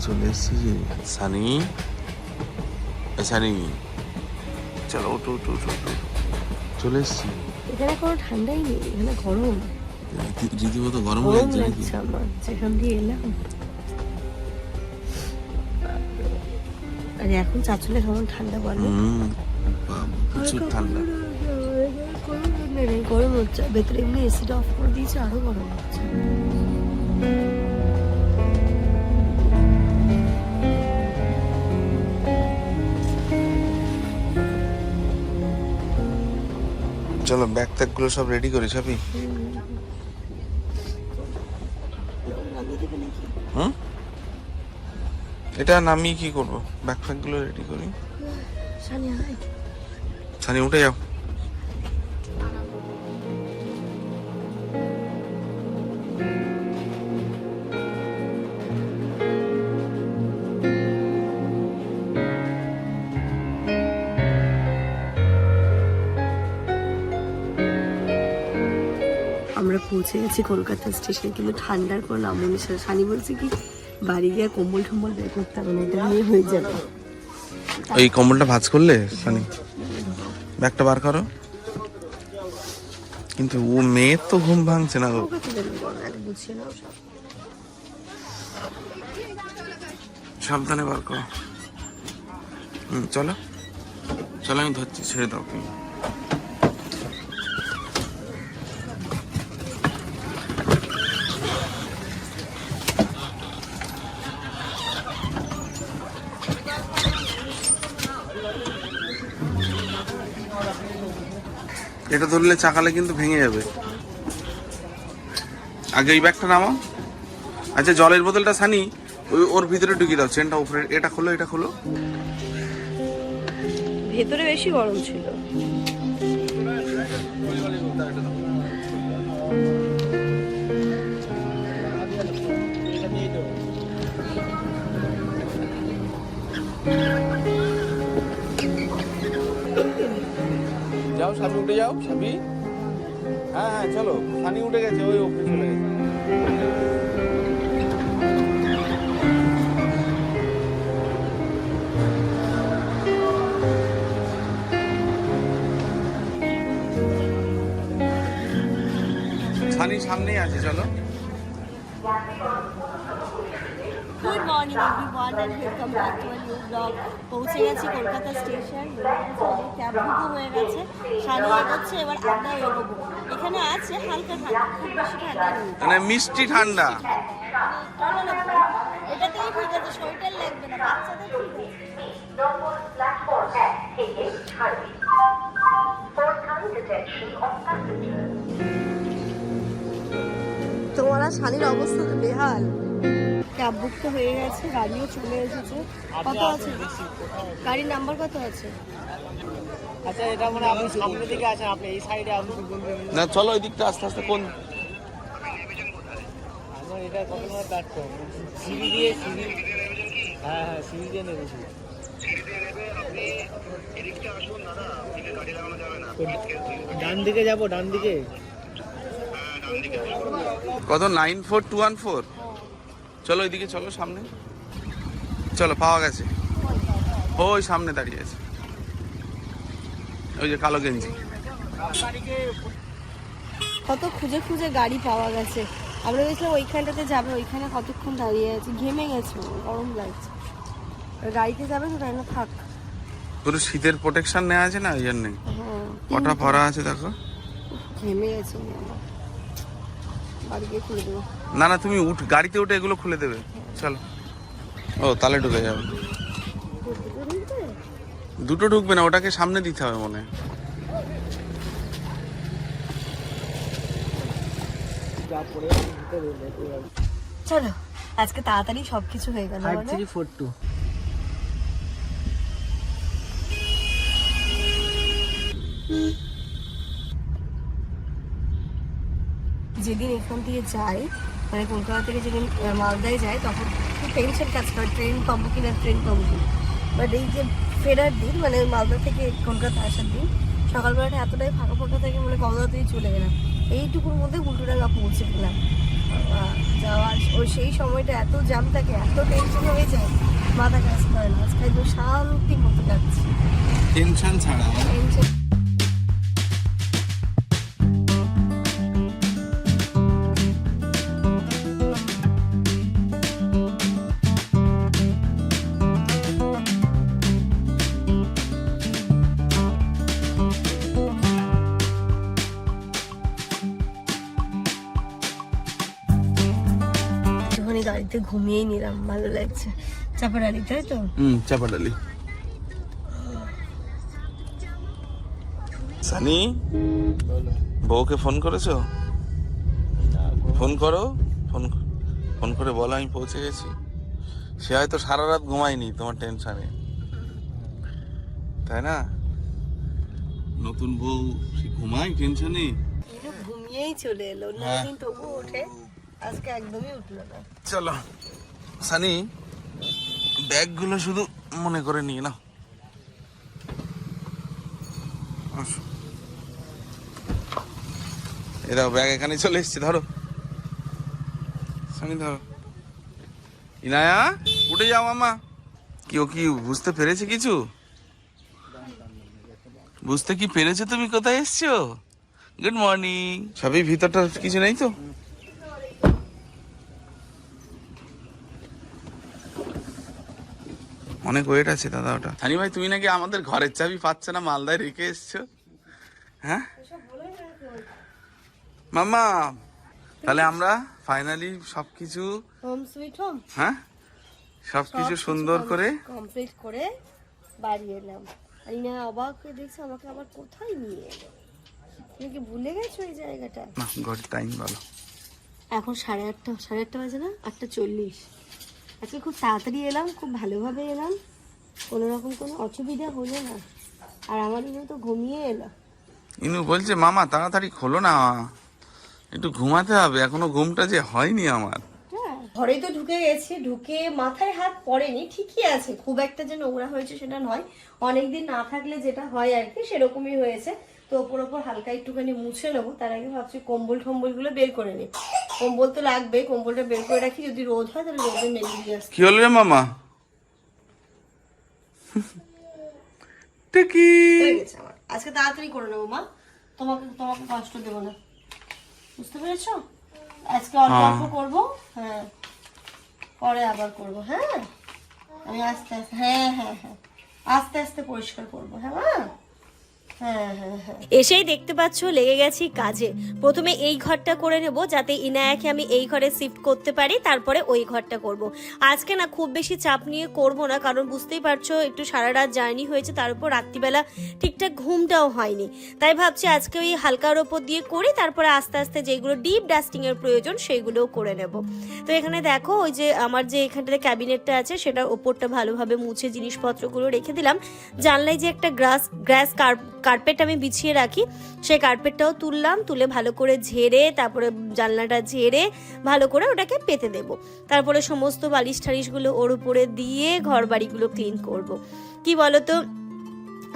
চলে এসেছি যে সানি, সানি চলো উঠো উঠো উঠো উঠো, চলে এসেছি। এখানে কোনো ঠান্ডাই নেই, এখানে গরম রীতিমতো গরম গরম লাগছে নাকি? লাগছে আমার যেখান দিয়ে এলাম। আর এখন চাচলে কেমন ঠান্ডা বলো? প্রচুর ঠান্ডা। গরম হচ্ছে, ভেতরে এমনি এসিটা অফ করে দিয়েছে, আরো গরম হচ্ছে। চলো ব্যাগ ট্যাগ গুলো সব রেডি করি সবই। হুম, এটা নামিয়ে কি করবো? ব্যাগ ফ্যাগ গুলো রেডি করি। সানি উঠে যাও। আমরা পৌঁছে গেছি কলকাতা স্টেশন, কিন্তু ঠান্ডার কোনো নামও নেই। সানি বলছে কি বাড়ি গিয়ে কম্বল টম্বল বের করতে হবে না, এটা নিয়ে হয়ে যাবে। এই কম্বলটা ভাঁজ করলে সানি, ব্যাগটা বার করো। কিন্তু ও মেয়ের তো ঘুম ভাঙছে না গো। সাবধানে বার করো। চলো চলো, আমি ধরছি, ছেড়ে দাও তুমি। এটা ধরলে চাকালে কিন্তু ভেঙে যাবে। আগে এই ব্যাগটা নামাও। আচ্ছা জলের বোতলটা সানি ওর ভিতরে ঢুকিয়ে দাও, চেনটা উপরে। এটা খোলো, এটা খোলো। ভেতরে বেশি গরম ছিল। যাও সাবি, উঠে যাও সাবি। হ্যাঁ হ্যাঁ চলো, সানি উঠে গেছে, ওই ওপরে চলে গেছে। সানি সামনেই আছে, চলো। Good morning everyone and welcome back to a new blog. পৌঁছে গেছি কলকাতা স্টেশন, ক্যাব বুকও হয়ে গেছে, সানি এগোচ্ছে, এবার আমরা এগোবো। এখানে আছে হালকা ঠান্ডা, খুব বেশি ঠান্ডা নেই, মানে মিষ্টি ঠান্ডা। এটাতেই ঠিক আছে, সোয়েটার লাগবে না, বাচ্চাদের ঠিক আছে। তোমার আর শালির অবস্থা তো বেহাল। ক্যাব বুক তো হয়ে গেছে, গাড়িও চলে এসেছে। কত আছে গাড়ির নাম্বার? কত আছে? আচ্ছা এটা মানে আপনি সামনের দিকে আছেন, আপনি এই সাইডে আপনি বলবেন না চলো ওই দিকটা আস্তে আস্তে। কোন আমার এটা কত নম্বর প্ল্যাটফর্ম? সিঁড়ি দিয়ে সিঁড়ি, হ্যাঁ হ্যাঁ সিঁড়ি দিয়ে নেমেছি। ডান দিকে যাব, ডান দিকে। কত? 94214। চলো ওইদিকে চলো, সামনে চলো, পাওয়া গেছে। ওই সামনে দাঁড়িয়ে আছে, ওই যে কালো গেঞ্জি। কত খুঁজে খুঁজে গাড়ি পাওয়া গেছে। আমরা ভেবেছিলাম ওইখানটাতে যাবে, ওইখানে কতক্ষণ দাঁড়িয়ে আছে, ঘেমে গেছে, গরম লাগছে। গাড়িতে যাবে তো, তাই না থাক। পুরো শীতের প্রোটেকশন নেওয়া আছে না, ওই জন্যে। হ্যাঁ, কটা পরা আছে দেখো। ঘেমে গেছে, বাড়ি গিয়ে খুলে দেবো। না না তুমি গাড়িতে উঠে এগুলো খুলে দেবে, চলো। ও তাহলে ঢুকে যাবে। দুটো ঢুকবে না, ওটাকে সামনে দিতে হবে মনে হয়। চলো আজকে তাড়াতাড়ি সবকিছু হয়ে গেল। 5342 যেদিন এখান থেকে যাই, মানে কলকাতা থেকে যেদিন মালদায় যায়, তখন খুব টেনশন কাজ করে, ট্রেন পাবো কিনা, ট্রেন পাবো কিনা। বাট এই যে ফেরার দিন, মানে মালদা থেকে কলকাতা আসার দিন, সকালবেলাটা এতটাই ফাঁকা ফাঁকা থাকে, মানে কলকাতাতেই চলে গেলাম। এইটুকুর মধ্যে উল্টোডাঙ্গা পৌঁছে গেলাম। যাওয়ার ওই সেই সময়টা এত জ্যাম থাকে, এত টেনশন হয়ে যায়, মাথা কাজ করে না। আজকে একদম শান্তি মতো যাচ্ছি, টেনশন ছাড়া। টেনশন। গাড়িতে ঘুমিয়েই নিলাম, ভালো লাগছে। চাপাডালি, তাই তো? চাপাডালি। সানি, বউকে ফোন করেছো? ফোন করো, ফোন করে বলো আমি পৌঁছে গেছি। সে হয়তো সারা রাত ঘুমায়নি তোমার টেনশনে, তাই না? নতুন বউ সে ঘুমায় টেনশনে, ঘুমিয়েই চলে এলো। নতুন তবু ওঠে, আজকে একদমই উঠলো না। চলো সানি, ব্যাগগুলো শুধু মনে করে নিয়ে নাও। এরা ব্যাগ এখানে চলে এসছে, ধরো সানি, ধরো। ইনায়া, উঠে যাও মামা। কি ও কি বুঝতে পেরেছে কিছু? বুঝতে কি পেরেছো তুমি কোথায় এসছো? Good morning. সবই ভিতরটা কিছু নেই তো? অনেক ওয়েট আছে দাদা ওটা। সানি ভাই, তুমি নাকি আমাদের ঘরের চাবি পাচ্ছে না, মালদায় রেখে এসছো? হ্যাঁ মামা, তাহলে আমরা ফাইনালি সবকিছু হোম সুইট হোম, হ্যাঁ সবকিছু সুন্দর করে কমপ্লিট করে বাড়ি এলাম। আর না অবাক হয়ে দেখছি আমাকে আবার কোথায় নিয়ে এলো। তুমি কি ভুলে গেছো এই জায়গাটা? না, ঘরের টাইম বলো। এখন 8:30, 8:30 বাজে না, 8:40। আজকে খুব তাড়াতাড়ি এলাম, খুব ভালোভাবে এলাম, কোনো রকম কোনো অসুবিধা হলো না। আর আমার ইনু তো ঘুমিয়ে এলো। ইনু বলছে মামা তাড়াতাড়ি খোলো না, একটু ঘুমাতে হবে, এখনো ঘুমটা যে হয়নি আমার। হ্যাঁ, ঘরেই তো ঢুকে গেছি, ঢুকে মাথায় হাত পড়েনি, ঠিকই আছে, খুব একটা যে নোংরা হয়েছে সেটা নয়। অনেকদিন না থাকলে যেটা হয় আর কি, সেরকমই হয়েছে। তো ওপর ওপর হালকা একটুখানি মুছে নেবো, তার আগে ভাবছি কম্বল টম্বলগুলো বের করে নিই। কম্বল তো লাগবে, কম্বলটা বের করে রাখি, যদি রোদ হয় তাহলে রোদে মেলে দিয়ে আসতে। কি হলো রে মামা? টিকি হয়ে গেছে আমার, আজকে তাড়াতাড়ি করে নেবো মা, তোমাকে কষ্ট দেবো না, বুঝতে পেরেছো? আজকে অল্প অল্প করবো, হ্যাঁ, পরে আবার করবো। হ্যাঁ, আমি আস্তে আস্তে, হ্যাঁ হ্যাঁ হ্যাঁ, আস্তে আস্তে পরিষ্কার করবো। হ্যাঁ মা, এসেই দেখতে পাচ্ছ লেগে গেছি কাজে। প্রথমে এই ঘরটা করে নেব, যাতে ইনায়াকে আমি এই ঘরে শিফট করতে পারি, তারপরে ওই ঘরটা করব। আজকে না খুব বেশি চাপ নিয়ে করব না, কারণ বুঝতেই পারছো একটু সারা রাত জার্নি হয়েছে, তার উপর রাত্রিবেলা ঠিকঠাক ঘুমটাও হয়নি। তাই ভাবছি আজকে ওই হালকার ওপর দিয়ে করি, তারপরে আস্তে আস্তে যেগুলো ডিপ ডাস্টিং এর প্রয়োজন সেইগুলোও করে নেব। তো এখানে দেখো ওই যে আমার যে এখানটাতে ক্যাবিনেটটা আছে সেটার ওপরটা ভালোভাবে মুছে জিনিসপত্রগুলো রেখে দিলাম। জানলায় যে একটা গ্রাস কার্পেট আমি বিছিয়ে রাখি, সেই কার্পেটটাও তুললাম, তুলে ভালো করে ঝেড়ে, তারপরে জানলাটা ঝেড়ে ভালো করে ওটাকে পেতে দেব। তারপরে সমস্ত বালিশ ঠালিশগুলো ওর উপরে দিয়ে ঘর বাড়িগুলো ক্লিন করব। কি বলতো,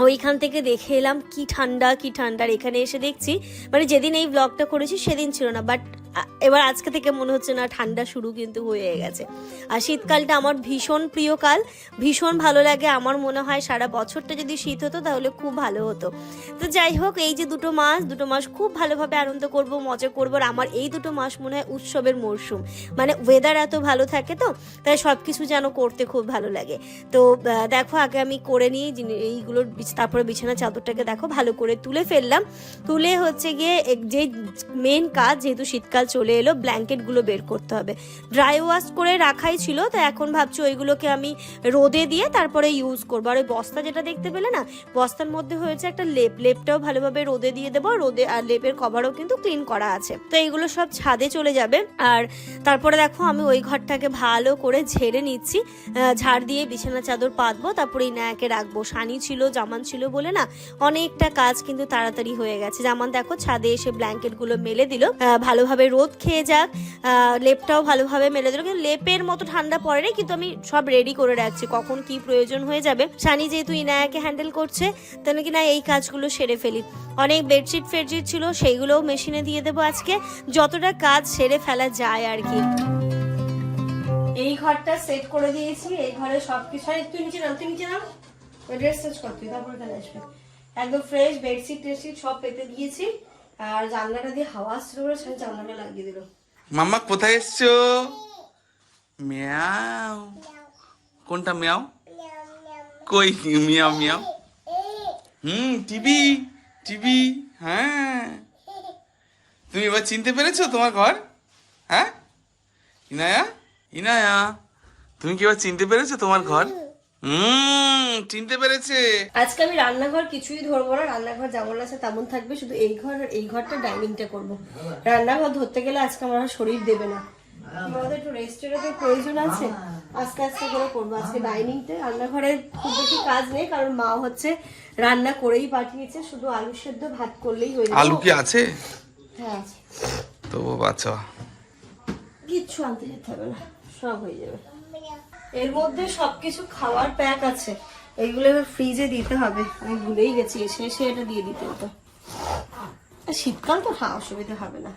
ওইখান থেকে দেখে এলাম কি ঠান্ডা, কি ঠান্ডা। আর এখানে এসে দেখছি, মানে যেদিন এই ব্লগটা করেছি সেদিন ছিল না, বাট এবার আজকে থেকে মনে হচ্ছে না, ঠান্ডা শুরু কিন্তু হয়ে গেছে। আর শীতকালটা আমার ভীষণ প্রিয় কাল, ভীষণ ভালো লাগে। আমার মনে হয় সারা বছরটা যদি শীত হতো তাহলে খুব ভালো হতো। তো যাই হোক, এই যে দুটো মাস খুব ভালোভাবে আনন্দ করব, মজা করবো। আর আমার এই দুটো মাস মনে হয় উৎসবের মরশুম, মানে ওয়েদার এত ভালো থাকে তো, তাই সব কিছু যেন করতে খুব ভালো লাগে। তো দেখো আগে আমি করে নিই এইগুলোর, তারপরে বিছানা চাদরটাকে দেখো ভালো করে তুলে ফেললাম। তুলে হচ্ছে গিয়ে যে মেন কাজ, যেহেতু শীতকাল চলে এলো, ব্ল্যাঙ্কেটগুলো বের করতে হবে। ড্রাই ওয়াশ করে রাখাই ছিল, তো এখন ভাবছি ওইগুলোকে আমি রোদে দিয়ে তারপরে ইউজ করবো। আর ওই বস্তা যেটা দেখতে পেলে না, বস্তার মধ্যে হয়েছে একটা লেপটাও ভালোভাবে রোদে দিয়ে দেবো। রোদে আর লেপের কভারও কিন্তু ক্লিন করা আছে, তো এইগুলো সব ছাদে চলে যাবে। আর তারপরে দেখো আমি ওই ঘরটাকে ভালো করে ঝেড়ে নিচ্ছি, ঝাড় দিয়ে বিছানা চাদর পাতবো, তারপরে ইনায়াকে রাখবো। সানি ছিল, জামান ছিল বলে না অনেকটা কাজ কিন্তু তাড়াতাড়ি হয়ে গেছে। জামান দেখো ছাদে এসে ব্ল্যাঙ্কেটগুলো মেলে দিল, ভালোভাবে রোদ খেয়ে যাক, লেপটাও ভালোভাবে মেলে দিল। কিন্তু লেপের মতো ঠান্ডা পড়ে না, কিন্তু আমি সব রেডি করে রাখছি, কখন কি প্রয়োজন হয়ে যাবে। সানি যেহেতু ইনায়াকে হ্যান্ডেল করছে, তাহলে কি না এই কাজগুলো সেরে ফেলি। অনেক বেডশিট ফেডশিট ছিল, সেইগুলোও মেশিনে দিয়ে দেবো আজকে, যতটা কাজ সেরে ফেলা যায় আর কি। এই ঘরটা সেট করে দিয়েছি, এই ঘরে সবকিছু। তুই নিচে নাম, তুই নিচে নাম, ওই ড্রেস চেঞ্জ কর তুই, তারপরে এখানে আসবে। একদম ফ্রেশ বেডশিট টেডশিট সব পেতে দিয়েছি। আর জানলাটা দিয়ে হাওয়া আসছিল বলে সেখানে জানলাটা লাগিয়ে দিল। মাম্মা কোথায় এসছো? মিয়াও। কোনটা মিয়াও? কই মিয়াও মিয়াও? TV TV. হ্যাঁ, তুমি এবার চিনতে পেরেছো তোমার ঘর? হ্যাঁ ইনায়া, ইনায়া তুমি কি এবার চিনতে পেরেছো তোমার ঘর? চিনতে পেরেছে। আজকে আমি রান্নাঘর কিছুই ধরবো না, রান্নাঘর যেমন আছে তেমন থাকবে, শুধু এই ঘর আর এই ঘরটা ডাইনিংটা করবো। রান্নাঘর ধরতে গেলে আজকে আমার শরীর দেবে না, আমাদের একটু রেস্টেরও তো প্রয়োজন আছে, আস্তে আস্তে করে করবো। আজকে ডাইনিংটা, রান্নাঘরে খুব বেশি কাজ নেই, কারণ মা হচ্ছে রান্না করেই পাঠিয়েছে, শুধু আলু সেদ্ধ ভাত করলেই হয়ে যাবে। আলু কি আছে? হ্যাঁ আছে। তো বাচ্চা কিচ্ছু আনতে যেতে হবে না, সব হয়ে যাবে। এর মধ্যে সবকিছু খাওয়ার প্যাক আছে, এইগুলো এবার ফ্রিজে দিতে হবে। আমি ভুলেই গেছি, এসে এসে এটা দিয়ে দিতে হতো। শীতকাল তো হ্যাঁ অসুবিধা হবে না।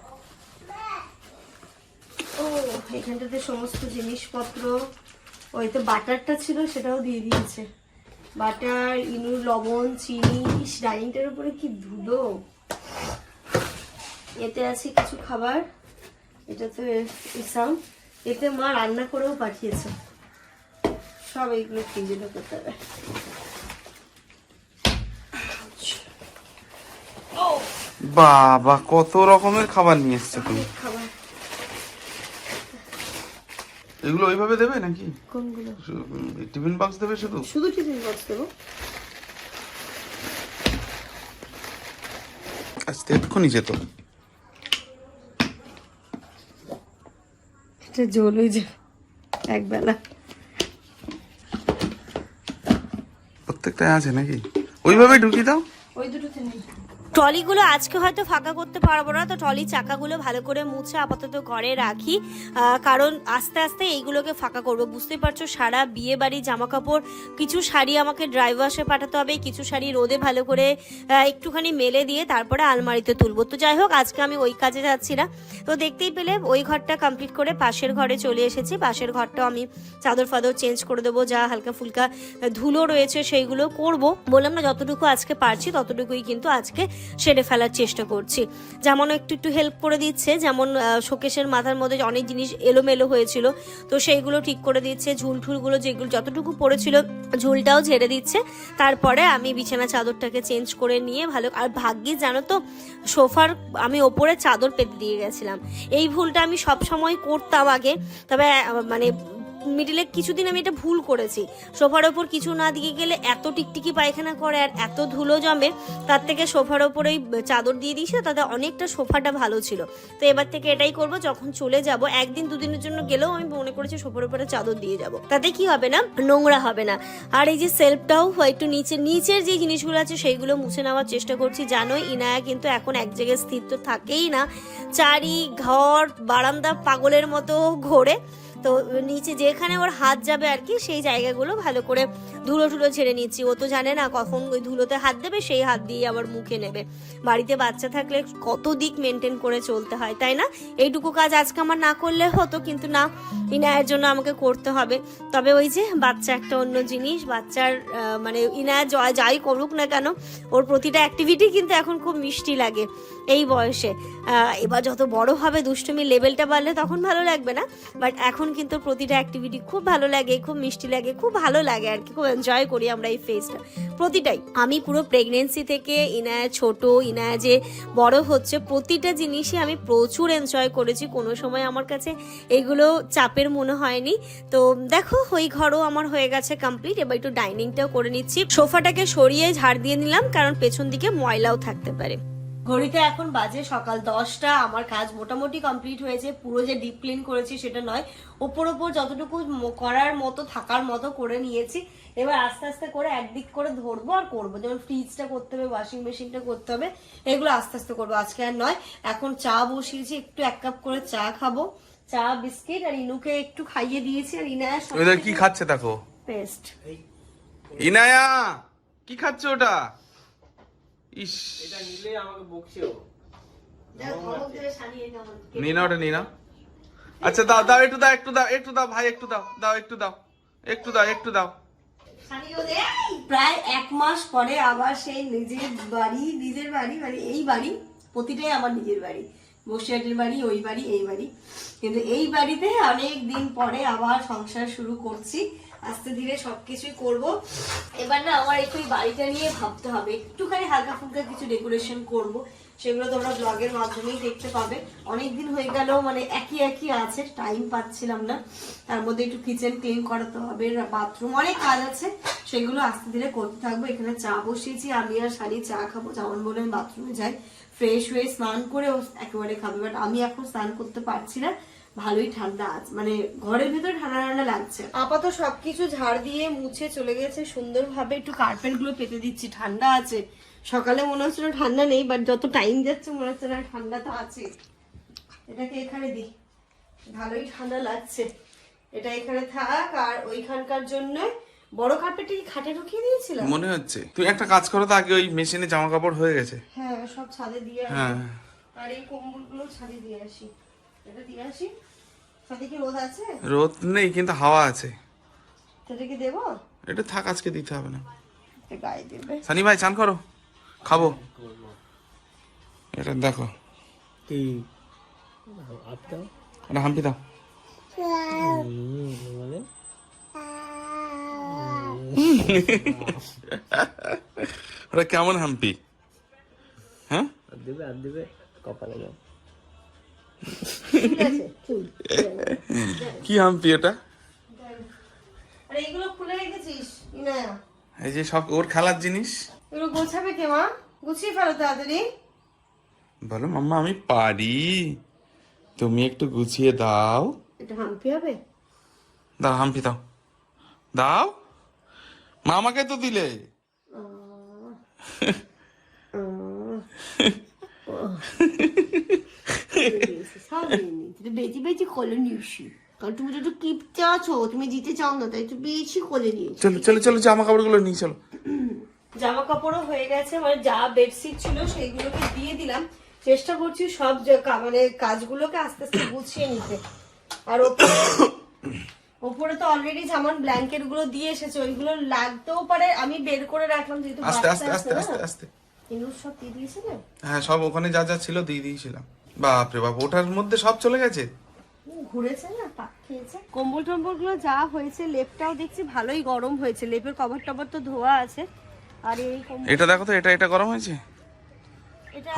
ও এখানটাতে সমস্ত জিনিসপত্র, ওইতে বাটারটা ছিল সেটাও দিয়ে দিয়েছে, বাটার, ইনুর, লবণ, চিনি। ডাইনিংটার উপরে কি ধুলো। এতে আছে কিছু খাবার, এটা তো ইসাম, এতে মা রান্না করেও পাঠিয়েছে। সব এইগুলো ফ্রিজে ঢোকাতে হবে। বাবা কত রকমের খাবার নিয়ে এসছো তুমি। খাবার এগুলো ওইভাবে দেবে নাকি? কোনগুলো? টিফিন বক্স দেবে শুধু? শুধু টিফিন বক্স দেবো। আজকে এক্ষুনি যেত। এটা জল হয়ে যাবে একবেলা। প্রত্যেকটাই আছে নাকি? ওইভাবে ঢুকিয়ে দাও। ওই দুটোতে নেই। ট্রলিগুলো আজকে হয়তো ফাঁকা করতে পারবো না, তো ট্রলি চাকাগুলো ভালো করে মুছে আপাতত ঘরে রাখি, কারণ আস্তে আস্তে এইগুলোকে ফাঁকা করবো। বুঝতেই পারছো, সারা বিয়ে বাড়ি জামা কাপড়, কিছু শাড়ি আমাকে ড্রাই ওয়াশে পাঠাতে হবে, কিছু শাড়ি রোদে ভালো করে একটুখানি মেলে দিয়ে তারপরে আলমারিতে তুলবো। তো যাই হোক, আজকে আমি ওই কাজে যাচ্ছি না। তো দেখতেই পেলে ওই ঘরটা কমপ্লিট করে পাশের ঘরে চলে এসেছি। পাশের ঘরটাও আমি চাদর ফাদর চেঞ্জ করে দেবো, যা হালকা ফুলকা ধুলো রয়েছে সেইগুলো করব। বললাম না, যতটুকু আজকে পারছি ততটুকুই কিন্তু আজকে সেরে ফেলার চেষ্টা করছি। যেমন একটু একটু হেল্প করে দিচ্ছে, যেমন শোকেশের মাথার মধ্যে অনেক জিনিস এলোমেলো হয়েছিল, তো সেইগুলো ঠিক করে দিচ্ছে। ঝুল ঠুলগুলো যেগুলো যতটুকু পড়েছিল ঝুলটাও ঝেড়ে দিচ্ছে। তারপরে আমি বিছানা চাদরটাকে চেঞ্জ করে নিয়ে ভালো, আর ভাগ্যে জানো তো সোফার আমি ওপরে চাদর পেতে দিয়ে গেছিলাম। এই ভুলটা আমি সব সময় করতাম আগে, তবে মানে মিডিলে কিছুদিন আমি এটা ভুল করেছি। সোফার ওপর কিছু না দিয়ে গেলে এত টিকটিকি পায়খানা করে আর এত ধুলো জমে, তার থেকে সোফার ওপরেই চাদর দিয়ে দিয়েছি, তাতে অনেকটা সোফাটা ভালো ছিল। তো এবার থেকে এটাই করব, যখন চলে যাব একদিন দুদিনের জন্য গেলেও আমি মনে করেছি সোফার ওপরে চাদর দিয়ে যাব, তাতে কি হবে না, নোংরা হবে না। আর এই যে সেলফটাও একটু নিচের যে জিনিসগুলো আছে সেইগুলো মুছে নেওয়ার চেষ্টা করছি। জানোই ইনায়া কিন্তু এখন এক জায়গায় স্থির তো থাকেই না, চারি ঘর বারান্দা পাগলের মতো ঘোরে। তো নিচে যেখানে ওর হাত যাবে আর কি, সেই জায়গাগুলো ভালো করে ধুলো টুলো ঝেড়ে নিচ্ছি। ও তো জানে না কখন ওই ধুলোতে হাত দেবে, সেই হাত দিয়ে আবার মুখে নেবে। বাড়িতে বাচ্চা থাকলে কত দিক মেনটেন করে চলতে হয়, তাই না? এইটুকু কাজ আজকে আমার না করলে হতো, কিন্তু না, ইনায়ের জন্য আমাকে করতে হবে। তবে ওই যে বাচ্চা একটা অন্য জিনিস, বাচ্চার মানে ইনায়া যাই করুক না কেন, ওর প্রতিটা অ্যাক্টিভিটি কিন্তু এখন খুব মিষ্টি লাগে এই বয়সে। এবার যত বড় হবে, দুষ্টুমির লেভেলটা বাড়লে তখন ভালো লাগবে না, বাট এখন কিন্তু প্রতিটা অ্যাক্টিভিটি খুব ভালো লাগে, খুব মিষ্টি লাগে, খুব ভালো লাগে আর কি। খুব এনজয় করি আমরা এই ফেজটা প্রতিটাই। আমি পুরো প্রেগনেন্সি থেকে ইনায়া ছোট, ইনায়া যে বড় হচ্ছে, প্রতিটা জিনিসই আমি প্রচুর এনজয় করেছি। কোনো সময় আমার কাছে এগুলো চাপের মনে হয়নি। তো দেখো, ওই ঘরও আমার হয়ে গেছে কমপ্লিট। এবার একটু ডাইনিংটাও করে নিচ্ছি। সোফাটাকে সরিয়ে ঝাড় দিয়ে নিলাম, কারণ পেছন দিকে ময়লাও থাকতে পারে। ঘড়িতে এখন বাজে সকাল 10টা। আমার কাজ মোটামুটি কমপ্লিট হয়েছে, পুরো যে ডিপ ক্লিন করেছি সেটা নয়, ওপর যতটুকু করার মতো থাকার মতো করে নিয়েছি। এবার আস্তে আস্তে করে একদিক করে ধরবো আর করবো, যেমন ফ্রিজটা করতে হবে, ওয়াশিং মেশিনটা করতে হবে, এগুলো আস্তে আস্তে করবো, আজকে আর নয়। এখন চা বসিয়েছি, একটু 1 কাপ করে চা খাবো, চা বিস্কিট, আর ইনুকে একটু খাইয়ে দিয়েছি। আর ওদের কি খাচ্ছে দেখো, পেস্ট। ইনায়া কি খাচ্ছে ওটা? ইস, এটা নিলে আমাকে বকছে ও। নি না ওটা নি না। আচ্ছা দাও দাও, একটু দাও, একটু দাও, একটু দাও ভাই, একটু দাও, দাও একটু দাও, একটু দাও, একটু দাও। প্রায় 1 মাস পরে আবার সেই নিজের বাড়ি মানে এই বাড়ি, প্রতিটাই আমার নিজের বাড়ি, বসিরহাটের বাড়ি, ওই বাড়ি, এই বাড়ি, কিন্তু এই বাড়িতে অনেক দিন পরে আবার সংসার শুরু করছি। আস্তে ধীরে সবকিছুই করব। এবার না আমার একটু এই বাড়িটা নিয়ে ভাবতে হবে, একটুখানি হালকা ফুলকা কিছু ডেকোরেশন করব, সেগুলো তোমরা ব্লগের মাধ্যমেই দেখতে পাবে। অনেকদিন হয়ে গেল, মানে একই আছে, টাইম পাচ্ছিলাম না। তার মধ্যে একটু কিচেন ক্লিন করাতে হবে, বাথরুম, অনেক কাজ আছে, সেগুলো আস্তে ধীরে করতে থাকবো। এখানে চা বসিয়েছি, আমি আর শানি চা খাবো, যেমন বলে আমি বাথরুমে যাই, ফ্রেশ হয়ে স্নান করে ও একেবারে খাবে। বাট আমি এখন স্নান করতে পারছি না, ভালোই ঠান্ডা আছে, মানে ঘরের ভিতরে ঠান্ডা ঠান্ডা লাগছে। আপাতত সবকিছু ঝাড় দিয়ে মুছে চলে গেছে সুন্দরভাবে, একটু কার্পেট গুলো পেতে দিচ্ছি, ঠান্ডা আছে। সকালে মনে হচ্ছিল ঠান্ডা নেই, বাট যত টাইম যাচ্ছে মনে হচ্ছে না ঠান্ডা তো আছে। এটাকে এখানে দিই, ভালোই ঠান্ডা লাগছে, এটা এখানে থাক। আর ওইখানকার জন্য বড় কার্পেটে কি খাটে ঢুকিয়ে দিয়েছিলাম মনে হচ্ছে। তুই একটা কাজ করো তো, আগে ওই মেশিনে জামা কাপড় হয়ে গেছে, হ্যাঁ সব ছাদে দিয়ে আসি। হ্যাঁ আর এই কম্বল গুলো ছাদে দিয়ে আসি, এটা দিয়ে আসি। ছাদে কি রোদ আছে? রোদ নেই কিন্তু হাওয়া আছে। সেটা কি দেবো? এটা থাক, আজকে দিতে হবে না। এটা গায়ে দেবে। সানি ভাই চান করো, খাবো। এটা দেখো, কি আপ দাও, এটা হাম্পি দাও। মানে ওটা কেমন হাম্পি? হ্যাঁ আর দেবে কপালে দাও। ঠিক আছে, চুল। কি হাম্পি এটা? আর এইগুলো খুলে রেখেছিস ইনায়া? এই যে সব ওর খেলার জিনিস। এগুলো গোছাবে কে মা? গুছিয়ে ফেলো তাড়াতাড়ি। বলো মাম্মা আমি পারি, তুমি একটু গুছিয়ে দাও। এটা হাম্পি হবে? দাও হাম্পি দাও, দাও। মামাকে তো দিলে। সব বেশি বেশি কোলে নিয়েছি, কারণ তুমি তো একটু কিপটে আছো, তুমি দিতে চাও না, তাই একটু বেশি কোলে নিয়েছি। চলো চলো চলো, জামা কাপড় গুলো নিয়ে চলো। জামা কাপড়ও হয়ে গেছে, মানে যা বেডশিট ছিল সেইগুলোকে দিয়ে দিলাম। চেষ্টা করছি সব মানে কাজগুলোকে আস্তে আস্তে গুছিয়ে নিতে। আর ওপরে তো অলরেডি যেমন ব্ল্যাঙ্কেট গুলো দিয়ে এসেছে, ওইগুলো লাগতেও পারে, আমি বের করে রাখলাম যেহেতু আস্তে বাচ্চা আস্তে আছে আস্তে না। আস্তে আস্তে। এগুলো সব দিয়ে দিয়েছিলে? হ্যাঁ সব ওখানে যা যা ছিল দিয়ে দিয়েছিলাম। বাপরে বাপ, ওটার মধ্যে সব চলে গেছে। ঘুরেছে না, পাক খেয়েছে। কম্বল টম্বল গুলো যা হয়েছে, লেপটাও দেখছি ভালোই গরম হয়েছে, লেপের কভার টভার তো ধোয়া আছে। আর এই এটা দেখো তো, এটা গরম হয়েছে।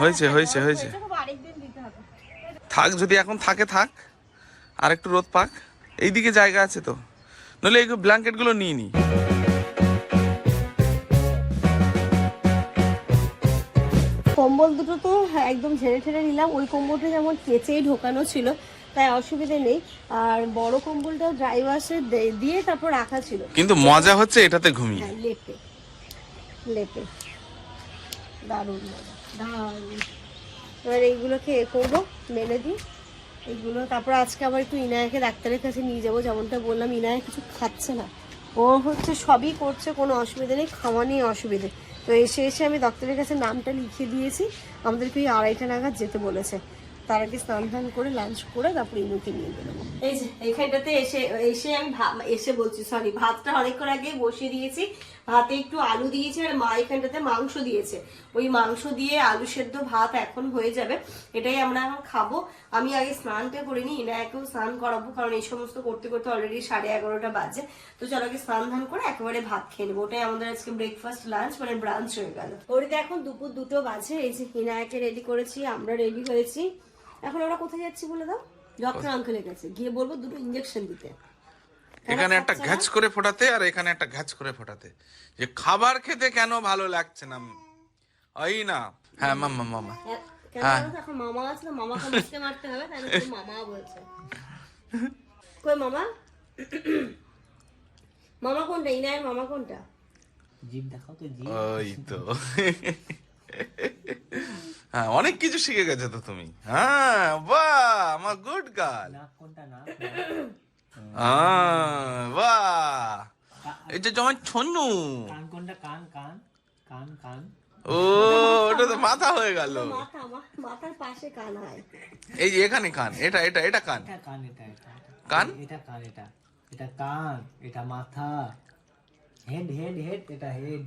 হয়েছে, হয়েছে, হয়েছে। আরেকদিন দিতে হবে। থাক, যদি এখন থাকে থাক, আর একটু রোদ পাক, এইদিকে জায়গা আছে তো, নইলে এই ব্ল্যাঙ্কেট গুলো নিয়ে নি। কম্বল দুটো তো একদম ঝেড়ে ঠেড়ে নিলাম, ওই কম্বলটা যেমন কেচেই ঢোকানো ছিল তাই অসুবিধা নেই। আর বড় কম্বলটা ড্রাই ওয়াশে দিয়ে তারপর রাখা ছিল। কিন্তু মজা হচ্ছে এটাতে ঘুমিয়ে। হ্যাঁ, লেপে লেপে দারুণ মজা, দারুণ। এবার এইগুলোকে করবো, মেলে দিই এইগুলো। তারপর আজকে আবার একটু ইনায়াকে ডাক্তারের কাছে নিয়ে যাবো, যেমনটা বললাম ইনায়া কিছু খাচ্ছে না, ও হচ্ছে সবই করছে, কোনো অসুবিধা নেই, খাওয়া নিয়ে অসুবিধে। তো এসে আমি ডাক্তারের কাছে নামটা লিখে দিয়েছি, আমাদেরকে ওই 2:30 নাগাদ যেতে বলেছে। তার আগে স্নান টান করে লাঞ্চ করে তারপরে ইনুকে নিয়ে বেরোবো। এই যে এইখানটাতে এসে আমি ভাতটা অনেকক্ষণ আগে বসিয়ে দিয়েছি। ভাতে একটু আলু দিয়েছি, আর মা এখানটাতে মাংস দিয়েছে, ওই মাংস দিয়ে আলু সেদ্ধ ভাত এখন হয়ে যাবে, এটাই আমরা এখন খাবো। আমি আগে স্নানটা করে নিই, ইনায়াকেও স্নান করাবো, কারণ এই সমস্ত করতে করতে অলরেডি 11:30 বাজে। তো চলো আগে স্নান ধান করে একেবারে ভাত খেয়ে নেবো, ওটাই আমাদের আজকে ব্রেকফাস্ট লাঞ্চ মানে ব্রাঞ্চ হয়ে গেল। ওরিতে এখন দুপুর 2 বাজে। এই যে ইনায়াকে রেডি করেছি, আমরা রেডি হয়েছি। এখন আমরা কোথায় যাচ্ছি বলে দাও? ডক্টর আঙ্কেলের কাছে গিয়ে বলবো দুটো ইঞ্জেকশন দিতে। এখানে একটা ঘ্যাচ করে ফোটাতে, আর এখানে একটা ঘ্যাচ করে ফোটাতে, যে খাবার খেতে কেন ভালো লাগছে না, ওই না, হ্যাঁ মামা মামা। কেন হ্যাঁ। বলো তো, এখন মামা আছে না, মামাকে মুখে মারতে হবে, তাই না? শুধু মামা বলছে। কই মামা? মামা কোনটা? ইনায়ের মামা কোনটা? জিভ দেখাও তো, জিভ। ওই তো। হ্যাঁ, অনেক কিছু শিখে গেছে তো তুমি। হ্যাঁ, বাহ, আমার গুড গার্ল। নাক কোনটা? নাক। বাহ, এটা তোমার ছন্নু। কান কোনটা? কান কান কান কান। ও, ওটা তো মাথা হয়ে গেল। মাথা, মাথার পাশে কান হয়। এই যে এখানে কান, এটা এটা এটা কান। এটা কান, এটা এটা কান? এটা কান, এটা এটা কান, এটা মাথা। হেড হেড হেড, এটা head.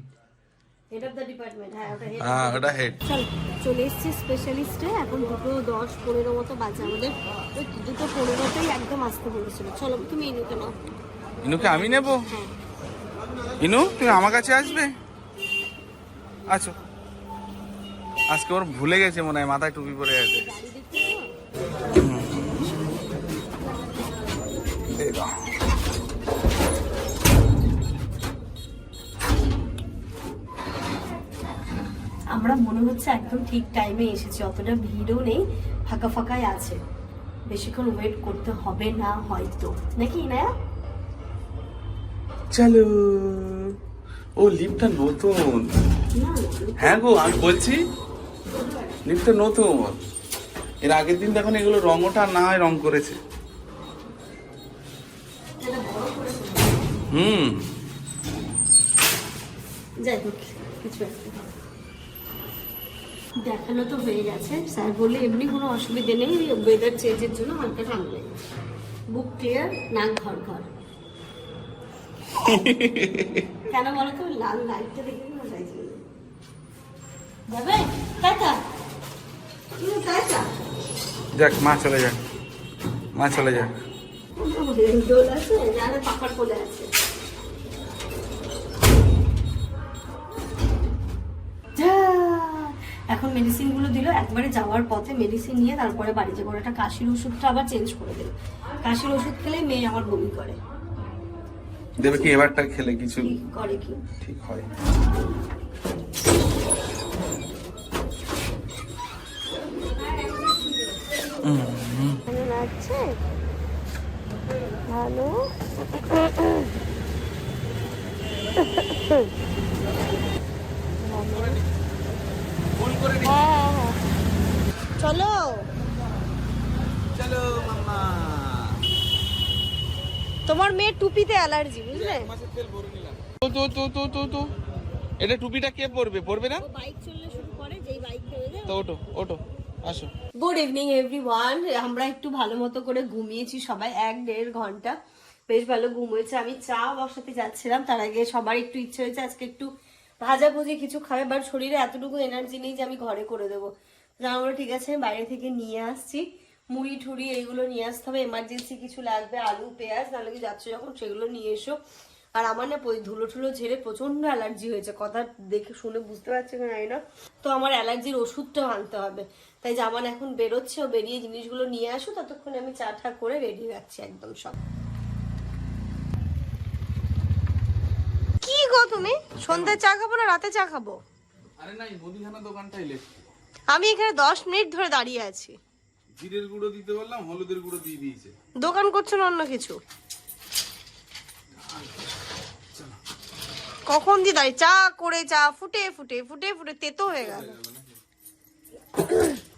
Head of the department. হ্যাঁ, ওটা হেড। হ্যাঁ, ওটা হেড। চল, চলে এসছি স্পেশালিস্টে। এখন 2:10-15 মতো বাজে আমাদের। ওই 2:15তেই একদম আসতে বলেছিল। চলো, তুমি ইনুকে নাও। ইনুকে আমি নেব? হ্যাঁ। ইনু, তুমি আমার কাছে আসবে? আচ্ছা, আজকে ওর ভুলে গেছে মনে হয়, মাথায় টুপি পরে আছে। গাড়ি দেখতে যাবো? এই দাও। আমরা মনে হচ্ছে একদম ঠিক টাইমে এসেছি, অতটা ভিড়ও নেই, ফাঁকা ফাঁকাই আছে। বেশিক্ষণ ওয়েট করতে হবে না হয়তো, নাকি না? চলো। ও, লিফটটা নতুন। হ্যাঁ গো, আমি বলছি লিফটটা নতুন। এর আগের দিন দেখুন এগুলো রং ওঠা না হয় রং করেছে। হুম। যাই হোক, কিছু একটা দেখানো তো হয়ে গেছে। স্যার বললে এমনি কোনো অসুবিধে নেই, ওয়েদার চেঞ্জের জন্য হালকা ঠান্ডা লেগেছে। বুক ক্লিয়ার, নাক ঘর ঘর। কেন বলো তো? লাল লাইটটা দেখে না যাইছে। যাবে টাটা, টাটা। যাক, মা চলে যাক, মা চলে যাক। দোল আছে, যারা পাপার কোলে আছে। এখন মেডিসিন গুলো দিল, একবারে যাওয়ার পথে মেডিসিন নিয়ে তারপরে বাড়ি যাবো। একটা কাশির ওষুধটা আবার চেঞ্জ করে দিল। কাশির ওষুধ খেলে মেয়ে আমার বমি করে। দেবে কি এবারটা খেলে কিছু কি করে কি? ঠিক হয়? ভালো লাগছে? ভালো। চলো চলো মাম্মা। তোমার মেয়ের টুপিতে অ্যালার্জি, বুঝলে? তো তো তো তো তো তো এটা টুপিটা কে পরবে? পরবে না ও বাইক চললে শুরু করে, যেই বাইক হয়ে যায়। তো ওঠো ওঠো, আসো। Good evening everyone. আমরা একটু ভালো মতো করে ঘুমিয়েছি সবাই, 1-1.5 ঘন্টা বেশ ভালো ঘুম হয়েছে। আমি চা বসাতে যাচ্ছিলাম, তার আগে সবার একটু ইচ্ছে হয়েছে আজকে একটু ভাজা ভুজি কিছু খাবে, বাট শরীরে এতটুকু এনার্জি নেই যে আমি ঘরে করে দেবো। আমরা ঠিক আছে, বাইরে থেকে নিয়ে আসছি মুড়ি ঠুড়ি, এইগুলো নিয়ে আসতে হবে, এমার্জেন্সি কিছু লাগবে, আলু পেঁয়াজ, নাহলে কি যাচ্ছ যখন সেগুলো নিয়ে এসো। আর আমার না ধুলো ঠুলো ঝেড়ে প্রচন্ড অ্যালার্জি হয়েছে, কথা দেখে শুনে বুঝতে পারছি না, জানি না। তো আমার অ্যালার্জির ওষুধটাও আনতে হবে, তাই জামান এখন বেরোচ্ছে, ও বেরিয়ে জিনিসগুলো নিয়ে আসো, ততক্ষণে আমি চা ঠা করে রেডি রাখছি একদম সব। কি গো তুমি সন্ধ্যায় চা খাবো না রাতে চা খাবো? আরে নাই, মুদিখানা দোকানটাই লেট। আমি এখানে 10 মিনিট ধরে দাঁড়িয়ে আছি। জিরের গুঁড়ো দিতে বললাম, হলুদের গুঁড়ো দিয়ে দিয়েছে। দোকান করছো না অন্য কিছু? কখন দিয়ে দাঁড়িয়ে চা করে, চা ফুটে ফুটে ফুটে ফুটে তেতো হয়ে গেল।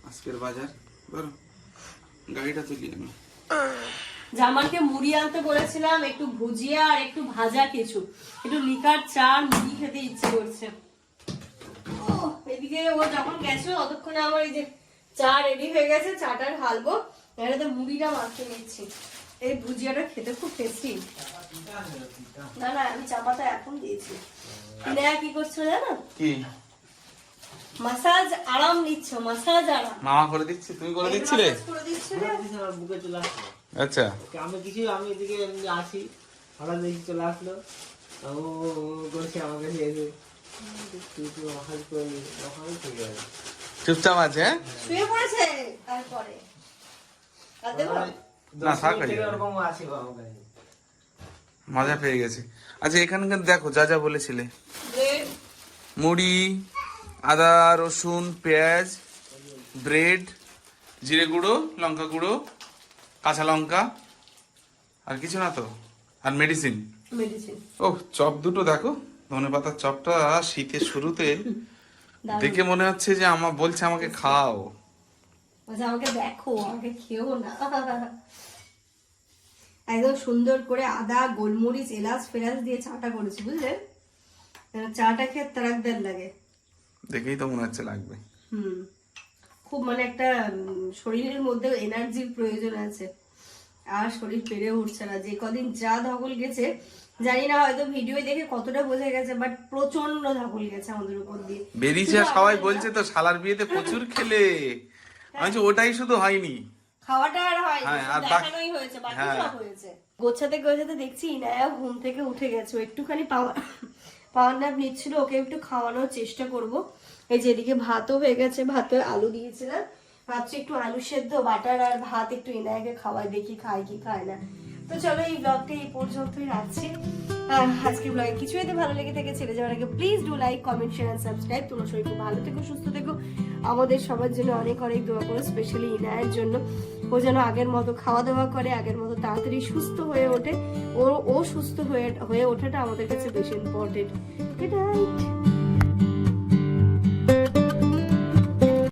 আজকের বাজার ধরো, গাড়িটা তুলি আমি। জামানকে মুড়ি আনতে বলেছিলাম, একটু ভুজিয়া আর একটু ভাজা কিছু, একটু লিকার চা আর মুড়ি খেতে ইচ্ছে করছে। এদিকে ও যখন গেছে ততক্ষণে আমার এই যে চা রেডি হয়ে গেছে, চাটা ঢালবো, এটাতে মুড়িটা মাখিয়ে নিচ্ছি। এই ভুজিয়াটা খেতে খুব টেস্টি। না না, আমি চা পাতা এখন দিয়েছি। নেয়া কি করছো জানো? কি মাসাজ আরাম নিচ্ছ, মাসাজ আরাম। মামা করে দিচ্ছে, তুমি করে দিচ্ছিলে? করে দিচ্ছিলে? আমার বুকে চলে আসলো। আচ্ছা, আমি এদিকে এমনি আসি, হঠাৎ দেখি চলে আসলো, ও করছে আমার কাছে এসে, তুই অহাজ করলি, অহাজ ঠিক আছে, চুপচাপ আছে। হ্যাঁ, শুয়ে পড়েছে। তারপরে আর দেবো? না, থাক আজ। এরকম আসি আমার কাছে। মজা পেয়ে গেছে। আচ্ছা, এখানকার দেখো যা যা বলেছিলে, ব্রেড, মুড়ি, আদা রসুন পেঁয়াজ ব্রেড জিরে গুঁড়ো লঙ্কা গুঁড়ো কাঁচা লঙ্কা আর কিছু না তো, আর মেডিসিন। ও চপ দুটো দেখো, ধনেপাতার চপটা শীতের শুরুতে দেখে মনে হচ্ছে যে বলছে আমাকে খাও। আমাকে দেখো, আমাকে খেও না। একদম সুন্দর করে আদা গোলমরিচ এলাচ ফেলাচ দিয়ে চাটা করেছি, বুঝলে? চাটা খেয়ে তারাকদার লাগে, দেখেই তো মনে হচ্ছে লাগবে। খুব মানে একটা শরীরের মধ্যে এনার্জির প্রয়োজন আছে, আর শরীর পেরে উঠছে না। যে কদিন যা ধকল গেছে জানি না, হয়তো ভিডিও দেখে কতটা বোঝা গেছে, বাট প্রচন্ড ধকল গেছে আমাদের উপর দিয়ে। বেরিয়েছে, আর সবাই বলছে তো শালার বিয়েতে প্রচুর খেলে। আমি বলছি ওটাই শুধু হয়নি, খাওয়াটা আর হয় আর দেখানোই হয়েছে, বাকি সব হয়েছে। গোছাতে গোছাতে দেখছি ইনায়া ঘুম থেকে উঠে গেছে, একটুখানি পাওয়ার ন্যাপ নিচ্ছিল, ওকে একটু খাওয়ানোর চেষ্টা করব। এই যে এদিকে ভাতও হয়ে গেছে, ভাতে আলু দিয়েছিলাম, ভাবছি একটু আলু সেদ্ধ বাটার আর ভাত একটু ইনায়াকে খাওয়াই, দেখি খায় কি খায় না। তো চলো এই ব্লগটা এই পর্যন্তই রাখছি। আজকে ব্লগে কিছু যদি ভালো লেগে থাকে ছেড়ে যাওয়ার আগে please do like comment share and subscribe. তোমরা সবাই খুব ভালো থেকো, সুস্থ থেকো, আমাদের সবার জন্য অনেক অনেক দোয়া করো, স্পেশালি ইনায়ের জন্য। ও যেন আগের মতো খাওয়া দাওয়া করে, আগের মতো তাড়াতাড়ি সুস্থ হয়ে ওঠে। ও সুস্থ হয়ে ওঠাটা আমাদের কাছে বেশি ইম্পর্টেন্ট। Good night.